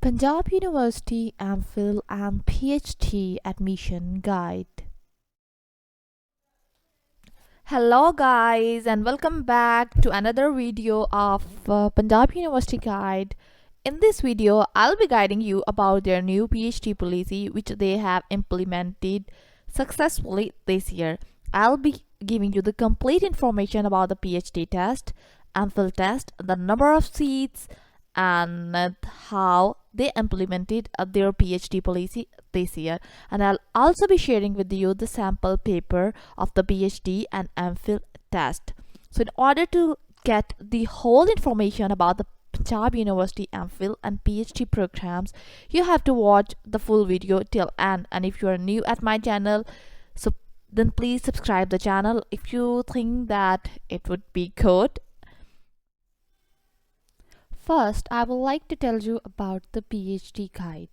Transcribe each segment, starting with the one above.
Punjab University M.Phil and PhD Admission Guide. Hello guys and welcome back to another video of Punjab University Guide. In this video, I'll be guiding you about their new PhD policy which they have implemented successfully this year. I'll be giving you the complete information about the PhD test, M.Phil test, the number of seats, and how they implemented their PhD policy this year. And I'll also be sharing with you the sample paper of the PhD and M.Phil test. So in order to get the whole information about the Punjab University M.Phil and PhD programs, you have to watch the full video till end. And if you are new at my channel, then please subscribe the channel if you think that it would be good. First, I would like to tell you about the PhD guide.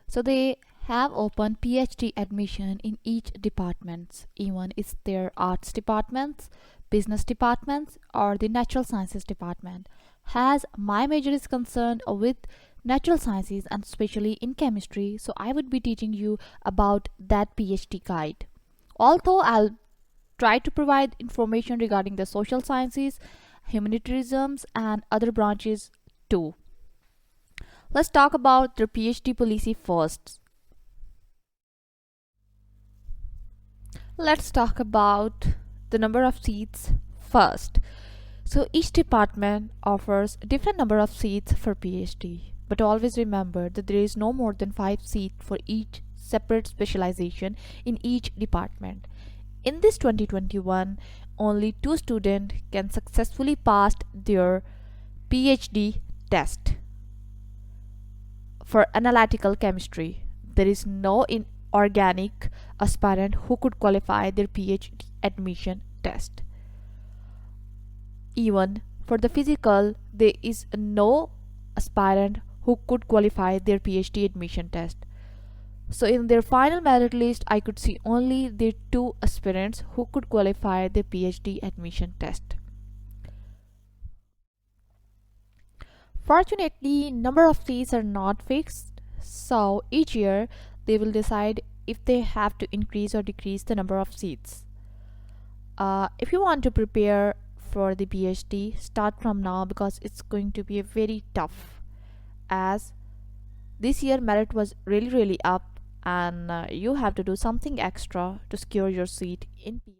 So they have opened PhD admission in each departments, even it's their arts departments, business departments, or the natural sciences department. As my major is concerned with natural sciences and especially in chemistry, so I would be teaching you about that PhD guide. Although I'll try to provide information regarding the social sciences, humanitarianisms, and other branches too. Let's talk about the PhD policy first. Let's talk about the number of seats first. So each department offers a different number of seats for PhD, but always remember that there is no more than 5 seats for each separate specialization in each department. In this 2021, only 2 students can successfully pass their PhD test. For analytical chemistry, there is no inorganic aspirant who could qualify their PhD admission test. Even for the physical, there is no aspirant who could qualify their PhD admission test. So in their final merit list, I could see only the 2 aspirants who could qualify the PhD admission test. Fortunately, number of seats are not fixed, so each year they will decide if they have to increase or decrease the number of seats. If you want to prepare for the PhD, start from now because it's going to be very tough, as this year merit was really up and you have to do something extra to secure your seat in PhD.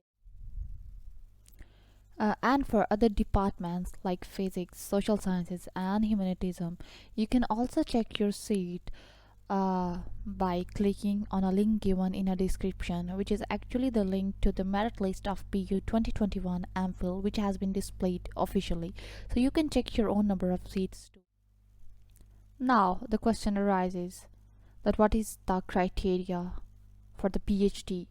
And for other departments like physics, social sciences, and humanism, you can also check your seat by clicking on a link given in a description, which is actually the link to the merit list of PU 2021 M.Phil, which has been displayed officially. So you can check your own number of seats too. Now the question arises that what is the criteria for the PhD?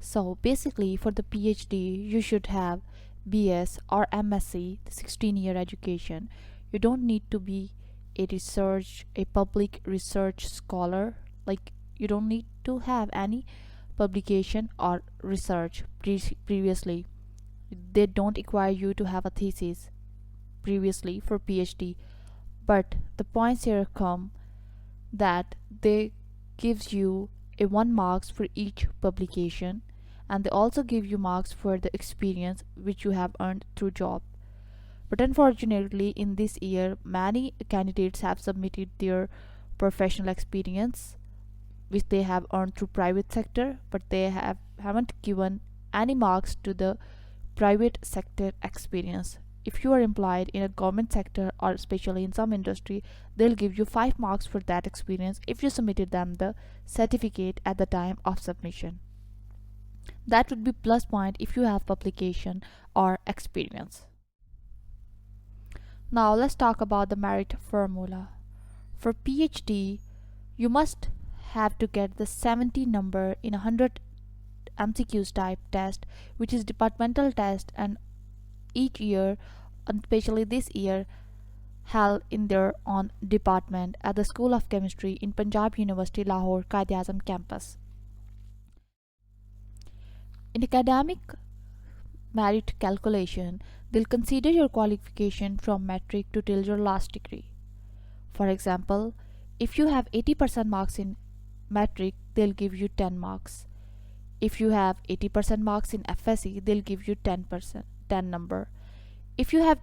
So basically for the PhD, you should have B.S. or M.Sc, the 16-year education. You don't need to be a public research scholar, like you don't need to have any publication or research previously. They don't require you to have a thesis previously for PhD, but the points here come that they gives you a 1 marks for each publication, and they also give you marks for the experience which you have earned through job. But unfortunately, in this year, many candidates have submitted their professional experience which they have earned through private sector, but they haven't given any marks to the private sector experience. If you are employed in a government sector or especially in some industry, they'll give you 5 marks for that experience if you submitted them the certificate at the time of submission. That would be plus point if you have publication or experience. Now let's talk about the merit formula. For PhD, you must have to get the 70 number in 100 MCQs type test, which is departmental test, and each year, and especially this year, held in their own department at the School of Chemistry in Punjab University, Lahore, Quaid-e-Azam campus. In academic merit calculation, they'll consider your qualification from metric to till your last degree. For example, If you have 80% marks in metric, they'll give you 10 marks. If you have 80% marks in FSC, they'll give you 10 number. If you have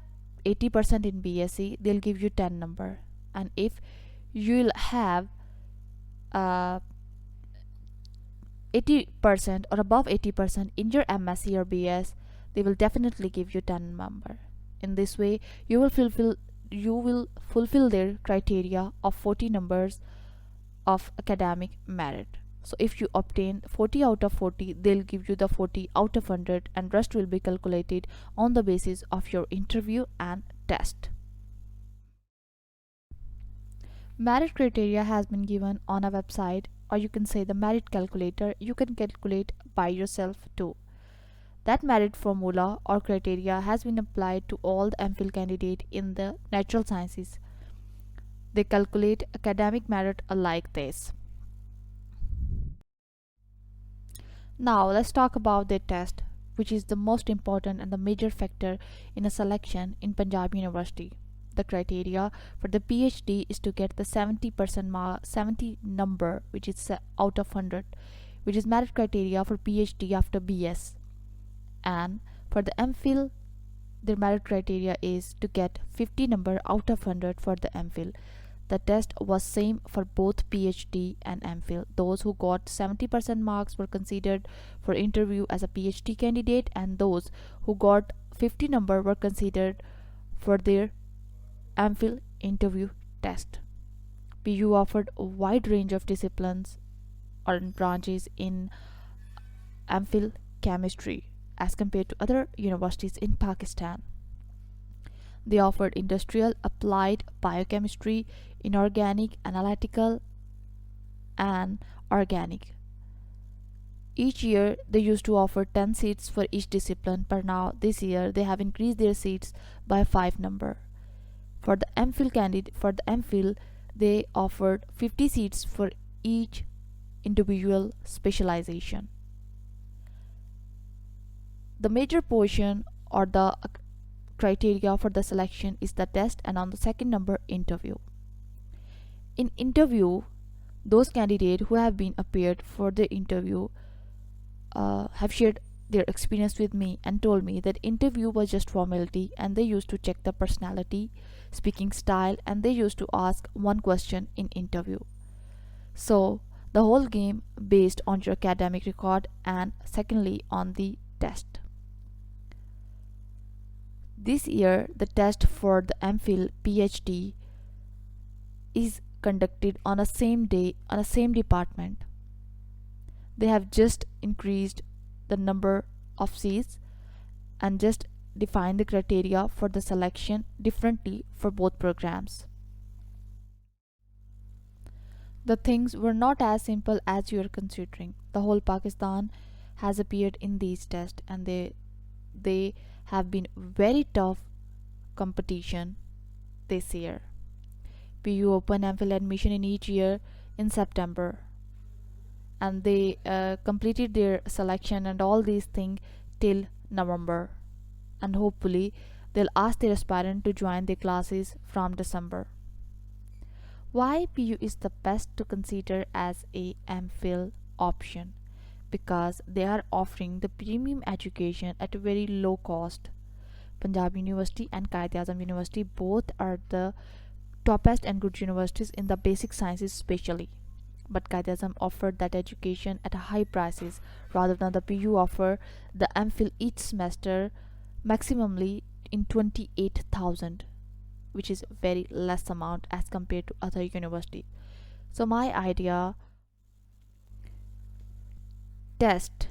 80% in B.Sc, they'll give you 10 number. And if you'll have 80% or above 80% in your M.Sc or B.S, they will definitely give you 10 number. In this way, you will fulfill their criteria of 40 numbers of academic merit. So if you obtain 40 out of 40, they'll give you the 40 out of 100, and rest will be calculated on the basis of your interview and test. Merit criteria has been given on a website, or you can say the merit calculator. You can calculate by yourself too. That merit formula or criteria has been applied to all the MPhil candidates in the natural sciences. They calculate academic merit like this. Now let's talk about their test, which is the most important and the major factor in a selection in Punjab University. The criteria for the PhD is to get the 70 number, which is out of 100, which is merit criteria for PhD after BS. And for the MPhil, their merit criteria is to get 50 number out of 100 for the MPhil. The test was same for both PhD and MPhil. Those who got 70% marks were considered for interview as a PhD candidate, and those who got 50 number were considered for their MPhil interview test. PU offered a wide range of disciplines or branches in MPhil chemistry as compared to other universities in Pakistan. They offered industrial, applied, biochemistry, inorganic, analytical, and organic. Each year they used to offer 10 seats for each discipline, but now this year they have increased their seats by 5 number. For the MPhil, they offered 50 seats for each individual specialization. The major portion or the criteria for the selection is the test, and on the second number, interview. In interview, those candidates who have been appeared for the interview have shared their experience with me and told me that interview was just formality, and they used to check the personality, speaking style, and they used to ask one question in interview. So the whole game based on your academic record, and secondly on the test. This year the test for the MPhil PhD is conducted on a same day on a same department. They have just increased the number of seats and just defined the criteria for the selection differently for both programs. The things were not as simple as you are considering. The whole Pakistan has appeared in these tests, and they have been very tough competition this year. PU open MPhil admission in each year in September, and they completed their selection and all these things till November, and hopefully they'll ask their aspirant to join their classes from December. Why PU is the best to consider as a MPhil option? Because they are offering the premium education at a very low cost. Punjab University and Quaid-e-Azam University both are the toppest and good universities in the basic sciences especially. But Quaid-e-Azam offered that education at high prices, rather than the PU offer the MPhil each semester maximally in 28,000, which is very less amount as compared to other university. So my idea test,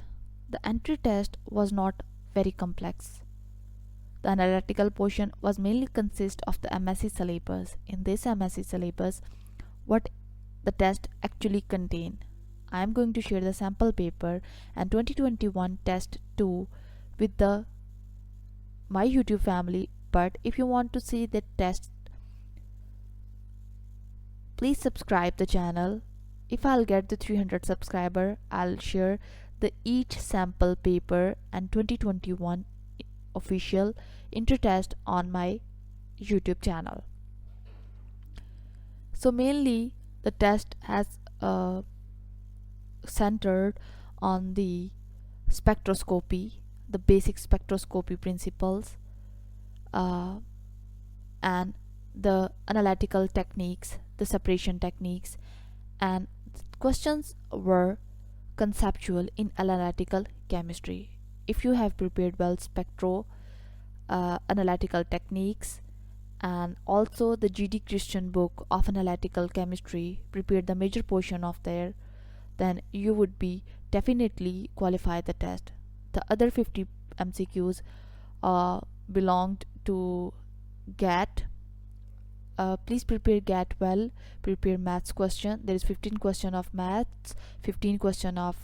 the entry test was not very complex. The analytical portion was mainly consist of the M.Sc syllabus. In this M.Sc syllabus, what the test actually contain, I am going to share the sample paper and 2021 test 2 with my YouTube family. But if you want to see the test, please subscribe the channel. If I'll get the 300 subscriber, I'll share the each sample paper and 2021 official intertest on my YouTube channel. So mainly The test has centered on the spectroscopy, the basic spectroscopy principles, uh, and the analytical techniques, the separation techniques, and questions were conceptual in analytical chemistry. If you have prepared well spectro analytical techniques, and also the G.D. Christian book of analytical chemistry prepared the major portion of there, then you would be definitely qualify the test. The other 50 MCQs belonged to GAT. Please prepare GAT well. Prepare maths question. There is 15 question of maths, 15 question of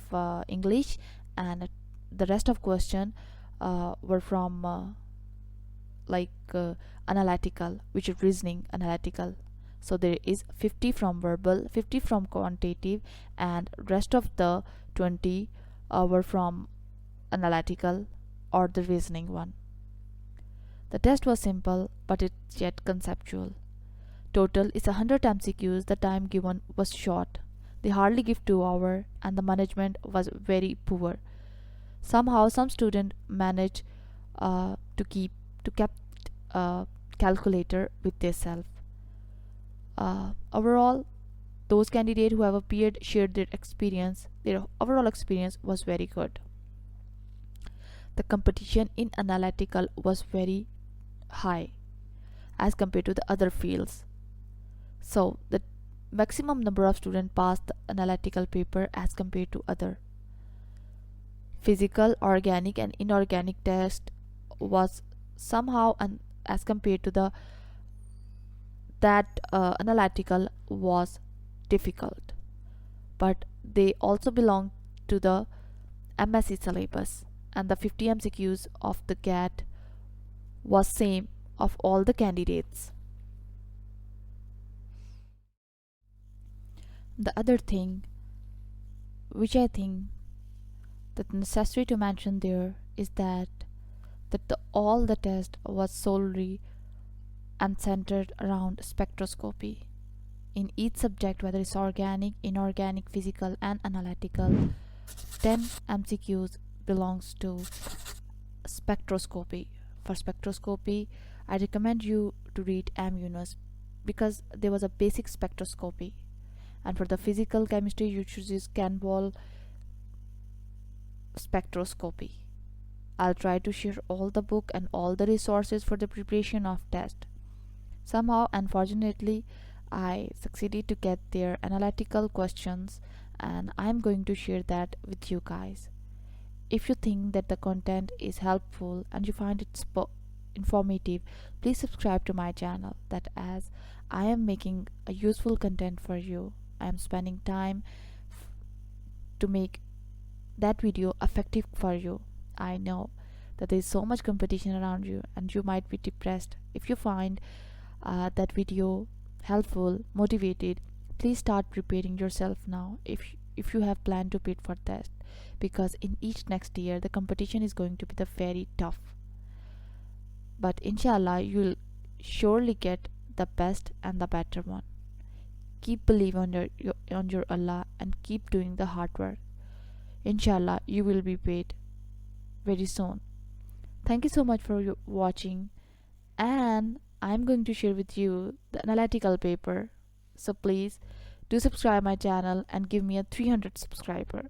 English, and the rest of question were from analytical, which is reasoning analytical. So there is 50 from verbal, 50 from quantitative, and rest of the 20 were from analytical or the reasoning one. The test was simple, but it's yet conceptual. Total is 100 MCQs. The time given was short. They hardly give 2 hours, and the management was very poor. Somehow some student managed to keep calculator with themselves. Overall, those candidates who have appeared shared their experience. Their overall experience was very good. The competition in analytical was very high as compared to the other fields. So the maximum number of students passed the analytical paper as compared to other. Physical, organic, and inorganic test was somehow, and as compared to the analytical was difficult, but they also belong to the M.Sc syllabus, and the 50 MCQs of the GAT was same of all the candidates. The other thing which I think that necessary to mention there is that all the test was solely and centered around spectroscopy. In each subject, whether it's organic, inorganic, physical, and analytical, 10 MCQs belongs to spectroscopy. For spectroscopy, I recommend you to read M. Yunus because there was a basic spectroscopy. And for the physical chemistry, you choose Canball spectroscopy. I'll try to share all the book and all the resources for the preparation of test. Somehow, unfortunately, I succeeded to get their analytical questions, and I'm going to share that with you guys. If you think that the content is helpful and you find it informative, please subscribe to my channel, that as I am making a useful content for you. I am spending time to make that video effective for you. I know that there is so much competition around you and you might be depressed. If you find that video helpful, motivated, please start preparing yourself now if you have planned to bid for test, because in each next year the competition is going to be the very tough. But inshallah, you'll surely get the best and the better one. Keep believing on your Allah and keep doing the hard work. Inshallah, you will be paid very soon. Thank you so much for watching, and I'm going to share with you the analytical paper. So please do subscribe my channel and give me a 300 subscriber.